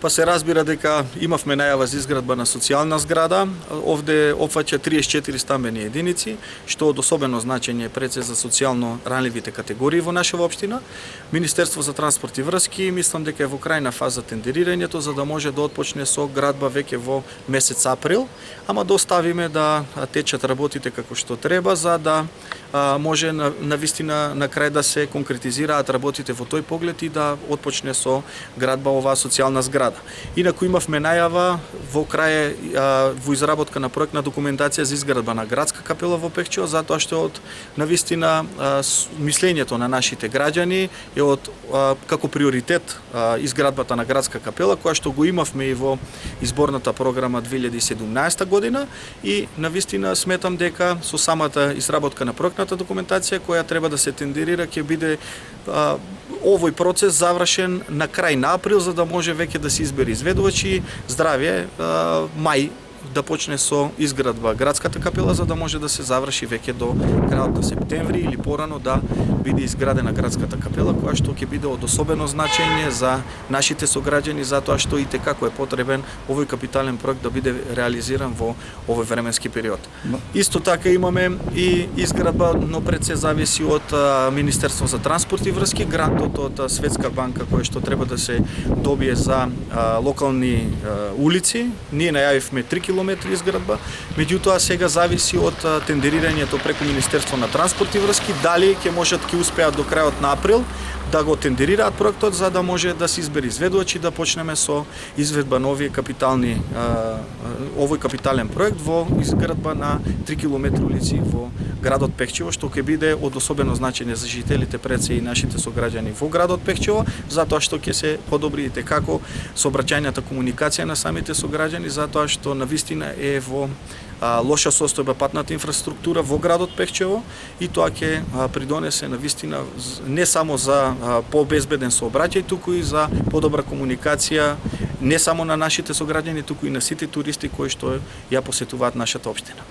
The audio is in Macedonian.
Па се разбира дека имавме најава за изградба на социјална зграда. Овде опфаќа 34 стамбени единици, што од особено значење пред се за социјално ранливите категории во нашава општина. Министерство за транспорт и врски мислам дека е во крајна фаза тендерирањето за да може да отпочне со градба веќе во месец април, ама да оставиме да течат работите како што треба за да може навистина на крај да се конкретизираат работите во тој поглед и да отпочне со градба оваа социјална зграда. Инаку имавме најава во крај во изработка на проектна документација за изградба на градска капела во Пехчево, затоа што од навистина мислењето на нашите граѓани е од како приоритет изградбата на градска капела, која што го имавме и во изборната програма 2017 година и навистина сметам дека со самата изработка на проектната документација која треба да се тендерира ќе биде овој процес завршен на крај на април за да може веќе да се избере изведувач и здравје мај да почне со изградба градската капела за да може да се заврши веќе до крајот на септември или порано да биде изградена градската капела која што ќе биде од особено значење за нашите сограѓани затоа што и текако е потребен овој капитален проект да биде реализиран во овој временски период. Исто така имаме и изградба, но пред се зависи од Министерство за транспорт и врски, грантот од Светска банка кој што треба да се добие за локални улици. Ние најавивме 3 километри изградба, меѓутоа сега зависи од тендерирањето преку Министерство на транспорт и врски, дали ќе можат ќе успеат до крајот на април да го тендерираат проектот за да може да се избере изведувач и да почнеме со изведба на овие капитални овој капитален проект во изградба на 3 километри улици во градот Пехчево, што ќе биде од особено значење за жителите пред се и нашите сограѓани во градот Пехчево, затоа што ќе се подобри и како сообраќајната комуникација на самите сограѓани, затоа што навистина е во лоша состојба патната инфраструктура во градот Пехчево и тоа ќе придонесе навистина не само за побезбеден сообраќај, туку и за подобра комуникација не само на нашите сограѓани, туку и на сите туристи кои што ја посетуваат нашата општина.